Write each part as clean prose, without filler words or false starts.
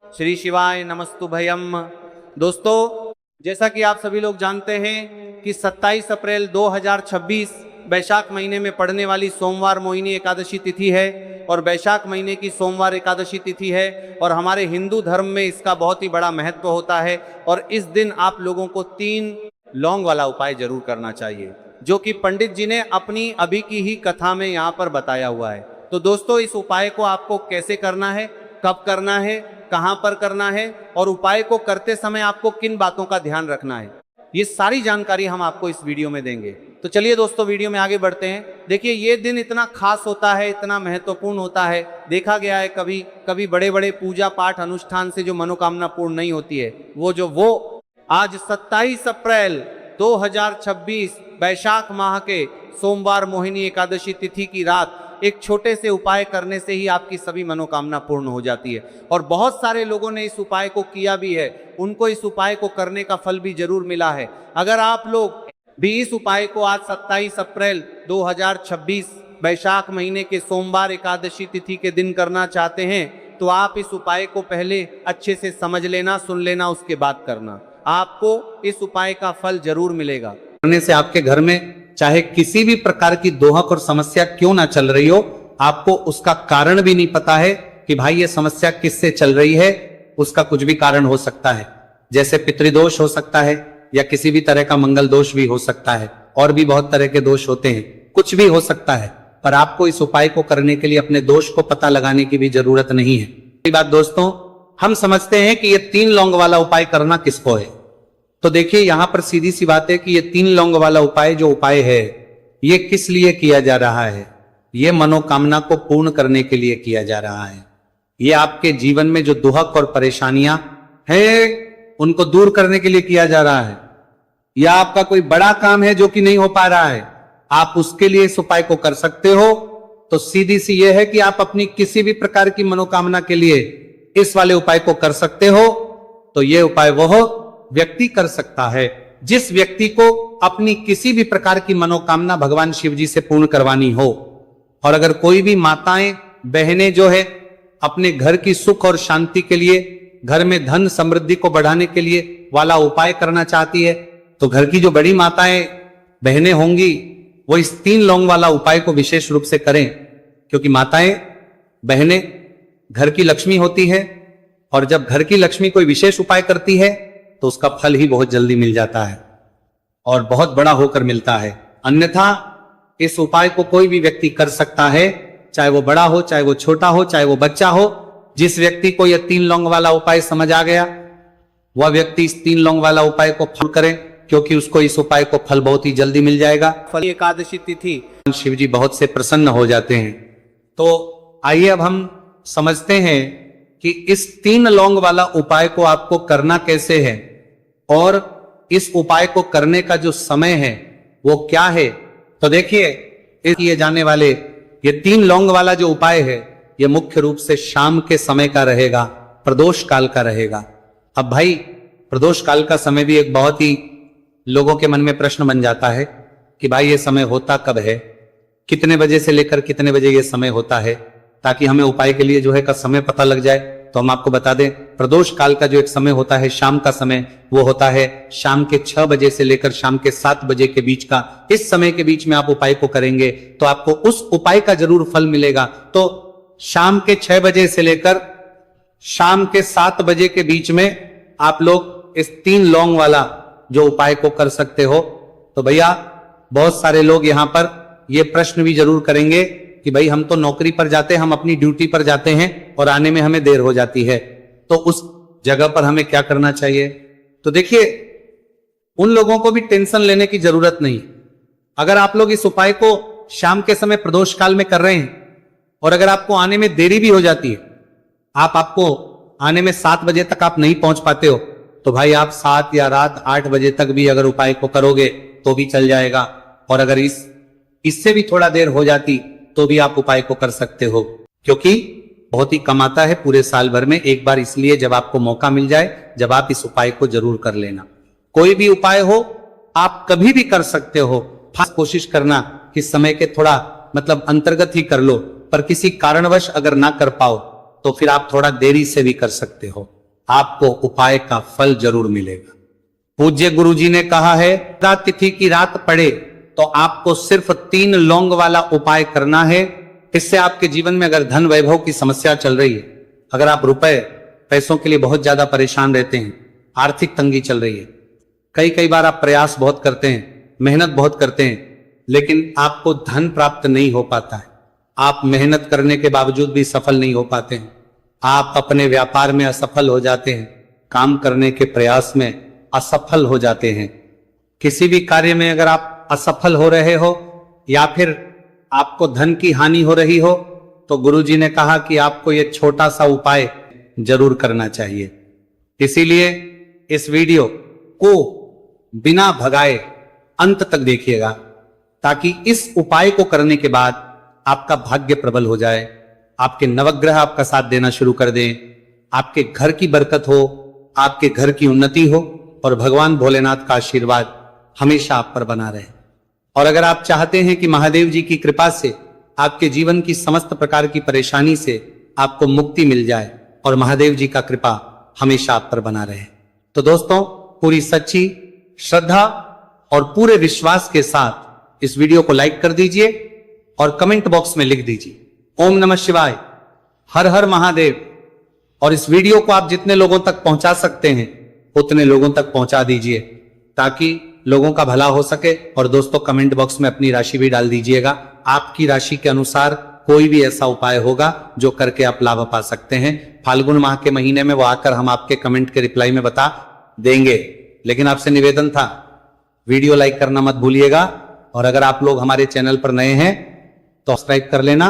श्री शिवाय नमस्तुभयम। दोस्तों, जैसा कि आप सभी लोग जानते हैं कि 27 अप्रैल 2026 वैशाख महीने में पड़ने वाली सोमवार मोहिनी एकादशी तिथि है और वैशाख महीने की सोमवार एकादशी तिथि है और हमारे हिंदू धर्म में इसका बहुत ही बड़ा महत्व होता है। और इस दिन आप लोगों को 3 लौंग वाला उपाय जरूर करना चाहिए, जो कि पंडित जी ने अपनी अभी की ही कथा में यहाँ पर बताया हुआ है। तो दोस्तों, इस उपाय को आपको कैसे करना है, कब करना है, कहाँ पर करना है और उपाय को करते समय आपको किन बातों का ध्यान रखना है, ये सारी जानकारी हम आपको इस वीडियो में देंगे। तो चलिए दोस्तों, वीडियो में आगे बढ़ते हैं। देखिए, ये दिन इतना खास होता है, इतना महत्वपूर्ण होता है। देखा गया है कभी कभी बड़े बड़े पूजा पाठ अनुष्ठान से जो मनोकामना पूर्ण नहीं होती है, वो आज 27 अप्रैल 2026 वैशाख माह के सोमवार मोहिनी एकादशी तिथि की रात एक छोटे से उपाय करने से ही आपकी सभी मनोकामना पूर्ण हो जाती है। और बहुत सारे लोगों ने इस उपाय को किया भी है, उनको इस उपाय को करने का फल भी जरूर मिला है। अगर आप लोग भी इस उपाय को आज 27 अप्रैल 2026 वैशाख महीने के सोमवार एकादशी तिथि के दिन करना चाहते हैं, तो आप इस उपाय को पहले अच्छे से समझ लेना, सुन लेना, उसके बाद करना। आपको इस उपाय का फल जरूर मिलेगा। करने से आपके घर में चाहे किसी भी प्रकार की दोहक और समस्या क्यों ना चल रही हो, आपको उसका कारण भी नहीं पता है कि भाई ये समस्या किससे चल रही है, उसका कुछ भी कारण हो सकता है। जैसे पितृदोष हो सकता है या किसी भी तरह का मंगल दोष भी हो सकता है, और भी बहुत तरह के दोष होते हैं, कुछ भी हो सकता है। पर आपको इस उपाय को करने के लिए अपने दोष को पता लगाने की भी जरूरत नहीं है। पहली बात दोस्तों, हम समझते हैं कि ये 3 लौंग वाला उपाय करना किसको है। तो देखिए, यहां पर सीधी सी बात है कि ये 3 लौंग वाला उपाय जो उपाय है, ये किस लिए किया जा रहा है। ये मनोकामना को पूर्ण करने के लिए किया जा रहा है। ये आपके जीवन में जो दुहक और परेशानियां हैं, उनको दूर करने के लिए किया जा रहा है। या आपका कोई बड़ा काम है जो कि नहीं हो पा रहा है, आप उसके लिए इस उपाय को कर सकते हो। तो सीधी सी यह है कि आप अपनी किसी भी प्रकार की मनोकामना के लिए इस वाले उपाय को कर सकते हो। तो यह उपाय वह व्यक्ति कर सकता है जिस व्यक्ति को अपनी किसी भी प्रकार की मनोकामना भगवान शिव जी से पूर्ण करवानी हो। और अगर कोई भी माताएं बहनें जो है अपने घर की सुख और शांति के लिए, घर में धन समृद्धि को बढ़ाने के लिए वाला उपाय करना चाहती है, तो घर की जो बड़ी माताएं बहनें होंगी वो इस 3 लौंग वाला उपाय को विशेष रूप से करें, क्योंकि माताएं बहनें घर की लक्ष्मी होती है और जब घर की लक्ष्मी कोई विशेष उपाय करती है तो उसका फल ही बहुत जल्दी मिल जाता है और बहुत बड़ा होकर मिलता है। अन्यथा इस उपाय को कोई भी व्यक्ति कर सकता है, चाहे वो बड़ा हो, चाहे वो छोटा हो, चाहे वो बच्चा हो। जिस व्यक्ति को यह 3 लौंग वाला उपाय समझ आ गया, वह व्यक्ति इस 3 लौंग वाला उपाय को फल करे, क्योंकि उसको इस उपाय को फल बहुत ही जल्दी मिल जाएगा। फल एकादशी तिथि शिव जी बहुत से प्रसन्न हो जाते हैं। तो आइए अब हम समझते हैं कि इस 3 लौंग वाला उपाय को आपको करना कैसे है और इस उपाय को करने का जो समय है वो क्या है। तो देखिए, किए जाने वाले ये 3 लौंग वाला जो उपाय है, ये मुख्य रूप से शाम के समय का रहेगा, प्रदोष काल का रहेगा। अब भाई, प्रदोष काल का समय भी एक बहुत ही लोगों के मन में प्रश्न बन जाता है कि भाई ये समय होता कब है, कितने बजे से लेकर कितने बजे ये समय होता है, ताकि हमें उपाय के लिए जो है का समय पता लग जाए। तो हम आपको बता दें, प्रदोष काल का जो एक समय होता है, शाम का समय, वो होता है शाम के 6 बजे से लेकर शाम के 7 बजे के बीच का। इस समय के बीच में आप उपाय को करेंगे तो आपको उस उपाय का जरूर फल मिलेगा। तो शाम के 6 बजे से लेकर शाम के 7 बजे के बीच में आप लोग इस 3 लौंग वाला जो उपाय को कर सकते हो। तो भैया, बहुत सारे लोग यहां पर ये प्रश्न भी जरूर करेंगे कि भाई हम तो नौकरी पर जाते हैं, हम अपनी ड्यूटी पर जाते हैं और आने में हमें देर हो जाती है, तो उस जगह पर हमें क्या करना चाहिए। तो देखिए, उन लोगों को भी टेंशन लेने की जरूरत नहीं। अगर आप लोग इस उपाय को शाम के समय प्रदोष काल में कर रहे हैं और अगर आपको आने में देरी भी हो जाती है, आपको आने में 7 बजे तक आप नहीं पहुंच पाते हो, तो भाई आप 7 या रात 8 बजे तक भी अगर उपाय को करोगे तो भी चल जाएगा। और अगर इससे भी थोड़ा देर हो जाती तो भी आप उपाय को कर सकते हो, क्योंकि बहुत ही कम आता है पूरे साल भर में एक बार। इसलिए जब आपको मौका मिल जाए, जब आप इस उपाय को जरूर कर लेना। कोई भी उपाय हो आप कभी भी कर सकते हो। खास कोशिश करना कि समय के थोड़ा अंतर्गत ही कर लो, पर किसी कारणवश अगर ना कर पाओ तो फिर आप थोड़ा देरी से भी कर सकते हो। आपको उपाय का फल जरूर मिलेगा। पूज्य गुरुजी ने कहा है, तिथि की रात पड़े तो आपको सिर्फ 3 लौंग वाला उपाय करना है। इससे आपके जीवन में अगर धन वैभव की समस्या चल रही है, अगर आप रुपए पैसों के लिए बहुत ज्यादा परेशान रहते हैं, आर्थिक तंगी चल रही है, कई बार आप प्रयास बहुत करते हैं, मेहनत बहुत करते हैं, लेकिन आपको धन प्राप्त नहीं हो पाता है, आप मेहनत करने के बावजूद भी सफल नहीं हो पाते हैं, आप अपने व्यापार में असफल हो जाते हैं, काम करने के प्रयास में असफल हो जाते हैं, किसी भी कार्य में अगर आप असफल हो रहे हो या फिर आपको धन की हानि हो रही हो, तो गुरुजी ने कहा कि आपको यह छोटा सा उपाय जरूर करना चाहिए। इसीलिए इस वीडियो को बिना भगाए अंत तक देखिएगा, ताकि इस उपाय को करने के बाद आपका भाग्य प्रबल हो जाए, आपके नवग्रह आपका साथ देना शुरू कर दें, आपके घर की बरकत हो, आपके घर की उन्नति हो और भगवान भोलेनाथ का आशीर्वाद हमेशा आप पर बना रहे। और अगर आप चाहते हैं कि महादेव जी की कृपा से आपके जीवन की समस्त प्रकार की परेशानी से आपको मुक्ति मिल जाए और महादेव जी का कृपा हमेशा आप पर बना रहे, तो दोस्तों पूरी सच्ची श्रद्धा और पूरे विश्वास के साथ इस वीडियो को लाइक कर दीजिए और कमेंट बॉक्स में लिख दीजिए ओम नमः शिवाय, हर हर महादेव। और इस वीडियो को आप जितने लोगों तक पहुंचा सकते हैं उतने लोगों तक पहुंचा दीजिए, ताकि लोगों का भला हो सके। और दोस्तों कमेंट बॉक्स में अपनी राशि भी डाल दीजिएगा, आपकी राशि के अनुसार कोई भी ऐसा उपाय होगा जो करके आप लाभ पा सकते हैं। फाल्गुन माह के महीने में वो आकर हम आपके कमेंट के रिप्लाई में बता देंगे। लेकिन आपसे निवेदन था, वीडियो लाइक करना मत भूलिएगा, और अगर आप लोग हमारे चैनल पर नए हैं तो सब्सक्राइब कर लेना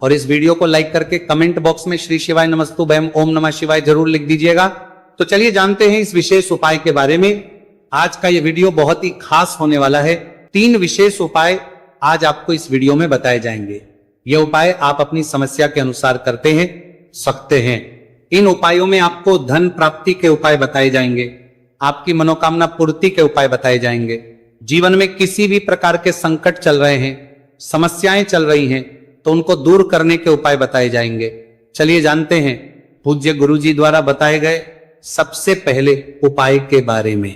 और इस वीडियो को लाइक करके कमेंट बॉक्स में श्री शिवाय नमस्तुभ्यम ओम नमः शिवाय जरूर लिख दीजिएगा। तो चलिए जानते हैं इस विशेष उपाय के बारे में। आज का यह वीडियो बहुत ही खास होने वाला है। 3 विशेष उपाय आज आपको इस वीडियो में बताए जाएंगे। यह उपाय आप अपनी समस्या के अनुसार करते हैं सकते हैं। इन उपायों में आपको धन प्राप्ति के उपाय बताए जाएंगे, आपकी मनोकामना पूर्ति के उपाय बताए जाएंगे। जीवन में किसी भी प्रकार के संकट चल रहे हैं, समस्याएं चल रही हैं, तो उनको दूर करने के उपाय बताए जाएंगे। चलिए जानते हैं पूज्य गुरुजी द्वारा बताए गए सबसे पहले उपाय के बारे में।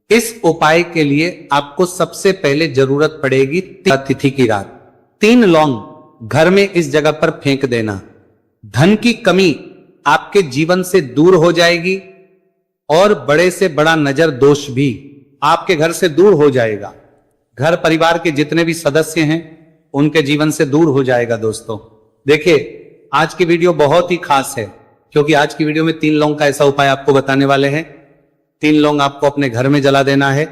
इस उपाय के लिए आपको सबसे पहले जरूरत पड़ेगी तिथि की रात। 3 लौंग घर में इस जगह पर फेंक देना। धन की कमी आपके जीवन से दूर हो जाएगी और बड़े से बड़ा नजर दोष भी आपके घर से दूर हो जाएगा। घर परिवार के जितने भी सदस्य हैं उनके जीवन से दूर हो जाएगा। दोस्तों देखिए आज की वीडियो बहुत ही खास है, क्योंकि आज की वीडियो में 3 लौंग का ऐसा उपाय आपको बताने वाले हैं। 3 लौंग आपको अपने घर में जला देना है।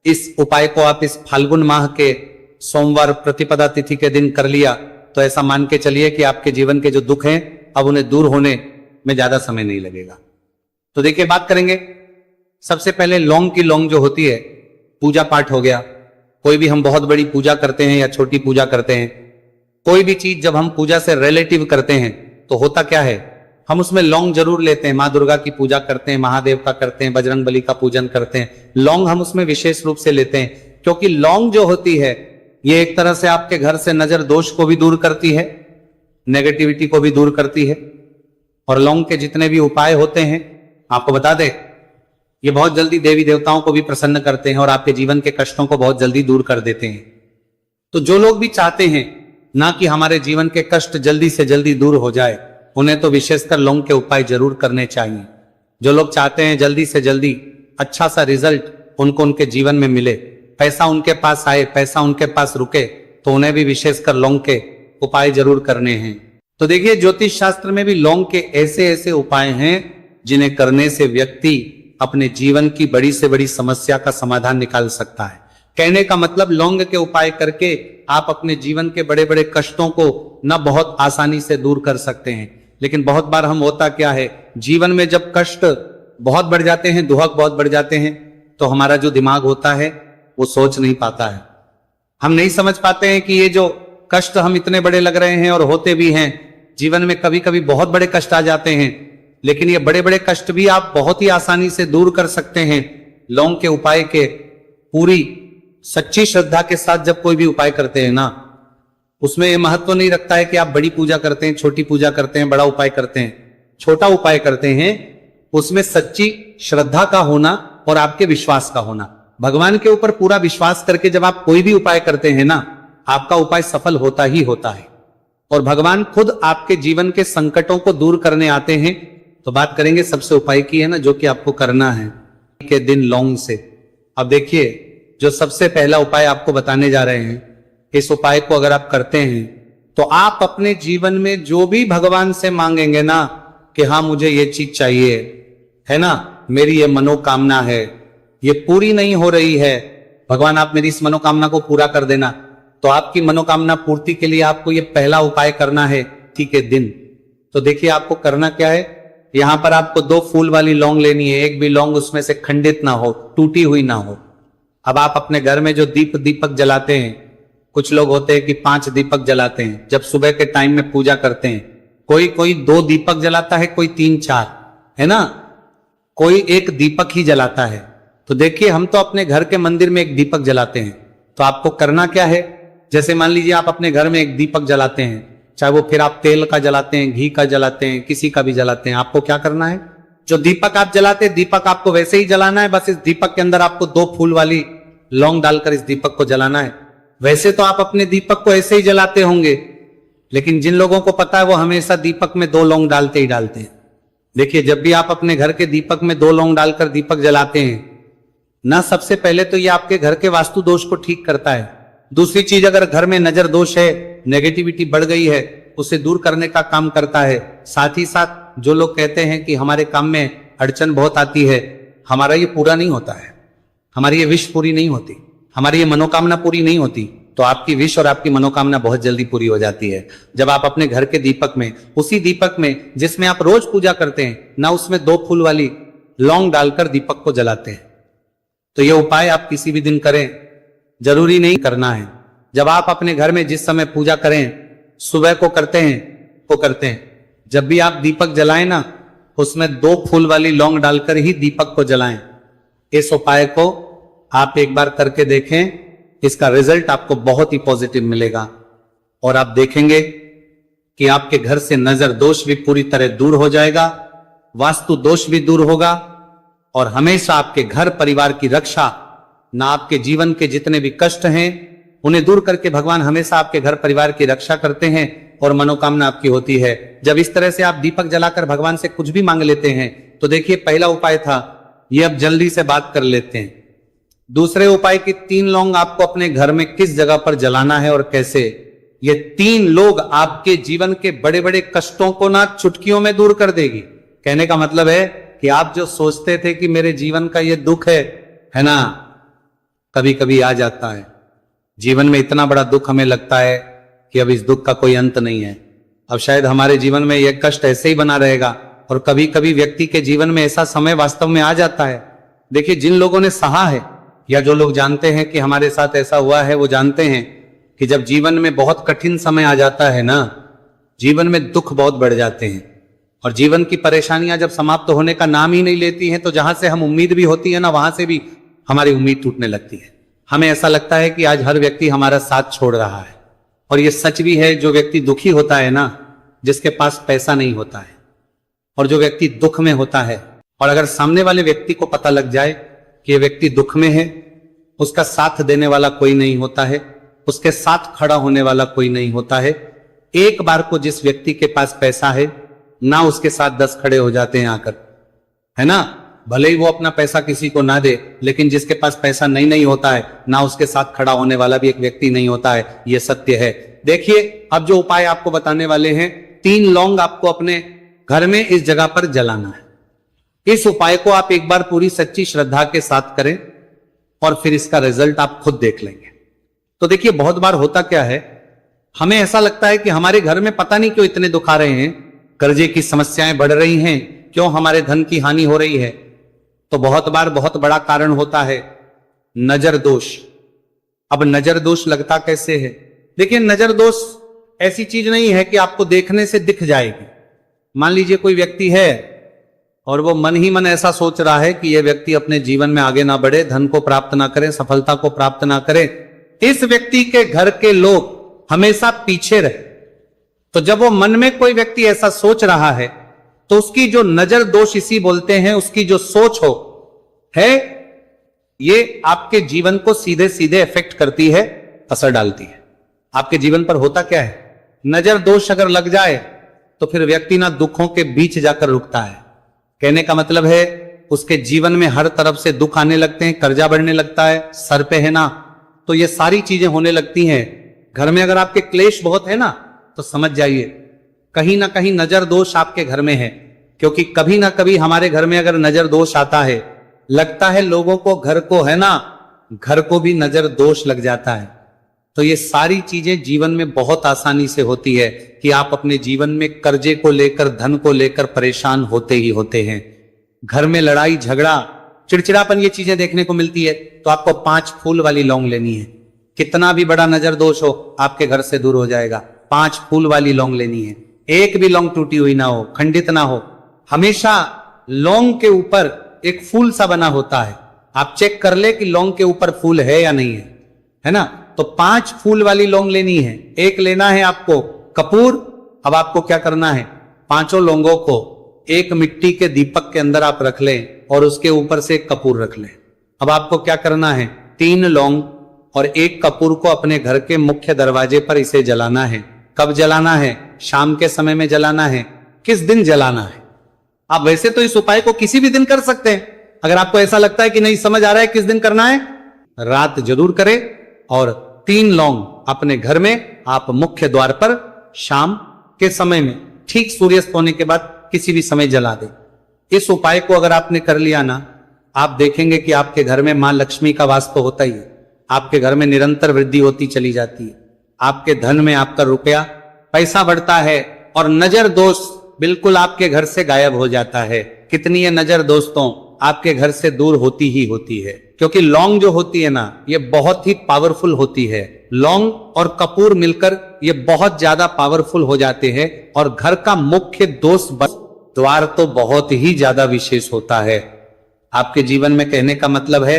इस उपाय को आप इस फाल्गुन माह के सोमवार प्रतिपदा तिथि के दिन कर लिया तो ऐसा मान के चलिए कि आपके जीवन के जो दुख हैं अब उन्हें दूर होने में ज्यादा समय नहीं लगेगा। तो देखिए बात करेंगे सबसे पहले लौंग की। लौंग जो होती है, पूजा पाठ हो गया, कोई भी हम बहुत बड़ी पूजा करते हैं या छोटी पूजा करते हैं, कोई भी चीज जब हम पूजा से रिलेटिव करते हैं तो होता क्या है, हम उसमें लौंग जरूर लेते हैं। माँ दुर्गा की पूजा करते हैं, महादेव का करते हैं, बजरंगबली का पूजन करते हैं, लौंग हम उसमें विशेष रूप से लेते हैं, क्योंकि लौंग जो होती है ये एक तरह से आपके घर से नजर दोष को भी दूर करती है, नेगेटिविटी को भी दूर करती है। और लौंग के जितने भी उपाय होते हैं आपको बता दें, ये बहुत जल्दी देवी देवताओं को भी प्रसन्न करते हैं और आपके जीवन के कष्टों को बहुत जल्दी दूर कर देते हैं। तो जो लोग भी चाहते हैं ना कि हमारे जीवन के कष्ट जल्दी से जल्दी दूर हो जाए, उन्हें तो विशेषकर लौंग के उपाय जरूर करने चाहिए। जो लोग चाहते हैं जल्दी से जल्दी अच्छा सा रिजल्ट उनको उनके जीवन में मिले, पैसा उनके पास आए, पैसा उनके पास रुके, तो उन्हें भी विशेषकर लौंग के उपाय जरूर करने हैं। तो देखिए ज्योतिष शास्त्र में भी लौंग के ऐसे ऐसे उपाय हैं जिन्हें करने से व्यक्ति अपने जीवन की बड़ी से बड़ी समस्या का समाधान निकाल सकता है। कहने का मतलब लौंग के उपाय करके आप अपने जीवन के बड़े बड़े कष्टों को न बहुत आसानी से दूर कर सकते हैं। लेकिन बहुत बार हम होता क्या है, जीवन में जब कष्ट बहुत बढ़ जाते हैं, दुहक बहुत बढ़ जाते हैं, तो हमारा जो दिमाग होता है वो सोच नहीं पाता है। हम नहीं समझ पाते हैं कि ये जो कष्ट हम इतने बड़े लग रहे हैं और होते भी हैं, जीवन में कभी कभी बहुत बड़े कष्ट आ जाते हैं, लेकिन ये बड़े बड़े कष्ट भी आप बहुत ही आसानी से दूर कर सकते हैं लौंग के उपाय के। पूरी सच्ची श्रद्धा के साथ जब कोई भी उपाय करते हैं ना, उसमें यह महत्व नहीं रखता है कि आप बड़ी पूजा करते हैं, छोटी पूजा करते हैं, बड़ा उपाय करते हैं, छोटा उपाय करते हैं, उसमें सच्ची श्रद्धा का होना और आपके विश्वास का होना। भगवान के ऊपर पूरा विश्वास करके जब आप कोई भी उपाय करते हैं ना, आपका उपाय सफल होता ही होता है और भगवान खुद आपके जीवन के संकटों को दूर करने आते हैं। तो बात करेंगे सबसे उपाय की है ना, जो कि आपको करना है के दिन लौंग से। अब देखिए, जो सबसे पहला उपाय आपको बताने जा रहे हैं, इस उपाय को अगर आप करते हैं तो आप अपने जीवन में जो भी भगवान से मांगेंगे ना कि हाँ मुझे ये चीज चाहिए है ना, मेरी ये मनोकामना है, ये पूरी नहीं हो रही है, भगवान आप मेरी इस मनोकामना को पूरा कर देना। तो आपकी मनोकामना पूर्ति के लिए आपको ये पहला उपाय करना है ठीक है दिन। तो देखिए आपको करना क्या है, यहां पर आपको 2 फूल वाली लौंग लेनी है, एक भी लौंग उसमें से खंडित ना हो, टूटी हुई ना हो। अब आप अपने घर में जो दीपक जलाते हैं, कुछ लोग होते हैं कि 5 दीपक जलाते हैं जब सुबह के टाइम में पूजा करते हैं, कोई 2 दीपक जलाता है, कोई 3-4 है ना, कोई 1 दीपक ही जलाता है। तो देखिए हम तो अपने घर के मंदिर में 1 दीपक जलाते हैं। तो आपको करना क्या है, जैसे मान लीजिए आप अपने घर में 1 दीपक जलाते हैं, चाहे वो फिर आप तेल का जलाते हैं, घी का जलाते हैं, किसी का भी जलाते हैं, आपको क्या करना है, जो दीपक आप जलाते हैं दीपक आपको वैसे ही जलाना है, बस इस दीपक के अंदर आपको 2 फूल वाली लौंग डालकर इस दीपक को जलाना है। वैसे तो आप अपने दीपक को ऐसे ही जलाते होंगे, लेकिन जिन लोगों को पता है वो हमेशा दीपक में 2 लौंग डालते ही डालते हैं। देखिए जब भी आप अपने घर के दीपक में 2 लौंग डालकर दीपक जलाते हैं ना, सबसे पहले तो ये आपके घर के वास्तु दोष को ठीक करता है। दूसरी चीज, अगर घर में नजर दोष है, नेगेटिविटी बढ़ गई है, उसे दूर करने का काम करता है। साथ ही साथ जो लोग कहते हैं कि हमारे काम में अड़चन बहुत आती है, हमारा ये पूरा नहीं होता है, हमारी ये विश पूरी नहीं होती, हमारी ये मनोकामना पूरी नहीं होती, तो आपकी विश और आपकी मनोकामना बहुत जल्दी पूरी हो जाती है जब आप अपने घर के दीपक में, उसी दीपक में जिसमें आप रोज पूजा करते हैं ना, उसमें 2 फूल वाली लौंग डालकर दीपक को जलाते हैं। तो ये उपाय आप किसी भी दिन करें, जरूरी नहीं करना है। जब आप अपने घर में जिस समय पूजा करें, सुबह को करते हैं, जब भी आप दीपक जलाएं ना, उसमें 2 फूल वाली लौंग डालकर ही दीपक को जलाएं। इस उपाय को आप एक बार करके देखें, इसका रिजल्ट आपको बहुत ही पॉजिटिव मिलेगा और आप देखेंगे कि आपके घर से नजर दोष भी पूरी तरह दूर हो जाएगा, वास्तु दोष भी दूर होगा और हमेशा आपके घर परिवार की रक्षा, ना आपके जीवन के जितने भी कष्ट हैं उन्हें दूर करके भगवान हमेशा आपके घर परिवार की रक्षा करते हैं और मनोकामना आपकी होती है। जब इस तरह से आप दीपक जलाकर भगवान से कुछ भी मांग लेते हैं, तो देखिए पहला उपाय था ये, अब जल्दी से बात कर लेते हैं। दूसरे उपाय की 3 लौंग आपको अपने घर में किस जगह पर जलाना है और कैसे। ये 3 लोग आपके जीवन के बड़े बड़े कष्टों को ना चुटकियों में दूर कर देगी। कहने का मतलब है कि आप जो सोचते थे कि मेरे जीवन का ये दुख है ना, कभी कभी आ जाता है जीवन में, इतना बड़ा दुख हमें लगता है कि अब इस दुख का कोई अंत नहीं है, अब शायद हमारे जीवन में यह कष्ट ऐसे ही बना रहेगा। और कभी कभी व्यक्ति के जीवन में ऐसा समय वास्तव में आ जाता है। देखिए जिन लोगों ने सहा है या जो लोग जानते हैं कि हमारे साथ ऐसा हुआ है, वो जानते हैं कि जब जीवन में बहुत कठिन समय आ जाता है ना, जीवन में दुख बहुत बढ़ जाते हैं और जीवन की परेशानियां जब समाप्त होने का नाम ही नहीं लेती हैं, तो जहां से हम उम्मीद भी होती है ना, वहां से भी हमारी उम्मीद टूटने लगती है। हमें ऐसा लगता है कि आज हर व्यक्ति हमारा साथ छोड़ रहा है। और ये सच भी है, जो व्यक्ति दुखी होता है ना, जिसके पास पैसा नहीं होता है, और जो व्यक्ति दुख में होता है, और अगर सामने वाले व्यक्ति को पता लग जाए कि ये व्यक्ति दुख में है, उसका साथ देने वाला कोई नहीं होता है, उसके साथ खड़ा होने वाला कोई नहीं होता है। एक बार को जिस व्यक्ति के पास पैसा है ना, उसके साथ 10 खड़े हो जाते हैं आकर, है ना। भले ही वो अपना पैसा किसी को ना दे, लेकिन जिसके पास पैसा नहीं होता है ना, उसके साथ खड़ा होने वाला भी एक व्यक्ति नहीं होता है। यह सत्य है। देखिए अब जो उपाय आपको बताने वाले हैं, 3 लौंग आपको अपने घर में इस जगह पर जलाना है। इस उपाय को आप एक बार पूरी सच्ची श्रद्धा के साथ करें और फिर इसका रिजल्ट आप खुद देख लेंगे। तो देखिए बहुत बार होता क्या है, हमें ऐसा लगता है कि हमारे घर में पता नहीं क्यों इतने दुख आ रहे हैं, कर्जे की समस्याएं बढ़ रही हैं, क्यों हमारे धन की हानि हो रही है। तो बहुत बार बहुत बड़ा कारण होता है नजर दोष। अब नजर दोष लगता कैसे है? देखिए नजर दोष ऐसी चीज नहीं है कि आपको देखने से दिख जाएगी। मान लीजिए कोई व्यक्ति है और वो मन ही मन ऐसा सोच रहा है कि यह व्यक्ति अपने जीवन में आगे ना बढ़े, धन को प्राप्त ना करे, सफलता को प्राप्त ना करे, इस व्यक्ति के घर के लोग हमेशा पीछे रहे। तो जब वो मन में कोई व्यक्ति ऐसा सोच रहा है तो उसकी जो नजर दोष इसी बोलते हैं, उसकी जो सोच हो है, ये आपके जीवन को सीधे सीधे इफेक्ट करती है, असर डालती है। आपके जीवन पर होता क्या है, नजर दोष अगर लग जाए तो फिर व्यक्ति ना दुखों के बीच जाकर रुकता है। कहने का मतलब है उसके जीवन में हर तरफ से दुख आने लगते हैं, कर्जा बढ़ने लगता है, सर पे है ना, तो ये सारी चीजें होने लगती हैं। घर में अगर आपके क्लेश बहुत है ना, तो समझ जाइए कहीं ना कहीं नजर दोष आपके घर में है। क्योंकि कभी ना कभी हमारे घर में अगर नजर दोष आता है, लगता है लोगों को, घर को है ना, घर को भी नजर दोष लग जाता है। तो ये सारी चीजें जीवन में बहुत आसानी से होती है कि आप अपने जीवन में कर्जे को लेकर, धन को लेकर परेशान होते ही होते हैं। घर में लड़ाई झगड़ा, चिड़चिड़ापन, ये चीजें देखने को मिलती है। तो आपको 5 फूल वाली लौंग लेनी है। कितना भी बड़ा नजर दोष हो आपके घर से दूर हो जाएगा। 5 फूल वाली लौंग लेनी है। एक भी लौंग टूटी हुई ना हो, खंडित ना हो। हमेशा लौंग के ऊपर एक फूल सा बना होता है। आप चेक कर ले कि लौंग के ऊपर फूल है या नहीं है ना। तो 5 फूल वाली लौंग लेनी है। एक लेना है आपको कपूर। अब आपको क्या करना है, 5 लौंगों को एक मिट्टी के दीपक के अंदर आप रख लें और उसके ऊपर से एक कपूर रख लें। अब आपको क्या करना है, 3 लौंग और 1 कपूर को अपने घर के मुख्य दरवाजे पर इसे जलाना है। कब जलाना है, शाम के समय में जलाना है। किस दिन जलाना है, आप वैसे तो इस उपाय को किसी भी दिन कर सकते हैं। अगर आपको ऐसा लगता है कि नहीं समझ आ रहा है किस दिन करना है, रात जरूर करें। और 3 लौंग अपने घर में आप मुख्य द्वार पर शाम के समय में, ठीक सूर्यास्त होने के बाद किसी भी समय जला दें। इस उपाय को अगर आपने कर लिया ना, आप देखेंगे कि आपके घर में मां लक्ष्मी का वास तो होता ही है। आपके घर में निरंतर वृद्धि होती चली जाती है। आपके धन में आपका रुपया पैसा बढ़ता है और नजर दोष बिल्कुल आपके घर से गायब हो जाता है। कितनी है नजर दोस्तों आपके घर से दूर होती ही होती है। क्योंकि लौंग जो होती है ना, ये बहुत ही पावरफुल होती है। लौंग और कपूर मिलकर ये बहुत ज्यादा पावरफुल हो जाते हैं और घर का मुख्य दोष द्वार तो बहुत ही ज्यादा विशेष होता है आपके जीवन में। कहने का मतलब है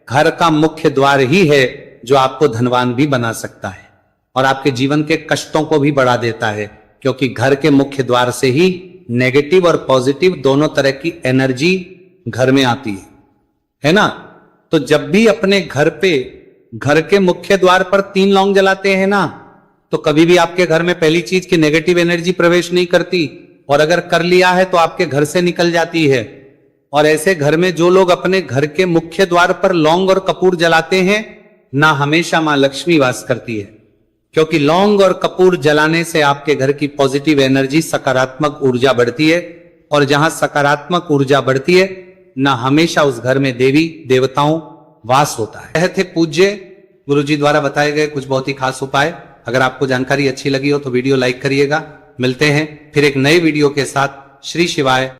घर का मुख्य द्वार ही है जो आपको धनवान भी बना सकता है और आपके जीवन के कष्टों को भी बढ़ा देता है। क्योंकि घर के मुख्य द्वार से ही नेगेटिव और पॉजिटिव दोनों तरह की एनर्जी घर में आती है ना। तो जब भी अपने घर पे, घर के मुख्य द्वार पर 3 लौंग जलाते हैं ना, तो कभी भी आपके घर में पहली चीज की नेगेटिव एनर्जी प्रवेश नहीं करती, और अगर कर लिया है तो आपके घर से निकल जाती है। और ऐसे घर में जो लोग अपने घर के मुख्य द्वार पर लौंग और कपूर जलाते हैं ना, हमेशा मां लक्ष्मी वास करती है। क्योंकि लौंग और कपूर जलाने से आपके घर की पॉजिटिव एनर्जी, सकारात्मक ऊर्जा बढ़ती है, और जहां सकारात्मक ऊर्जा बढ़ती है ना, हमेशा उस घर में देवी देवताओं वास होता है। यह थे पूज्य गुरुजी द्वारा बताए गए कुछ बहुत ही खास उपाय। अगर आपको जानकारी अच्छी लगी हो तो वीडियो लाइक करिएगा। मिलते हैं फिर एक नए वीडियो के साथ। श्री शिवाय।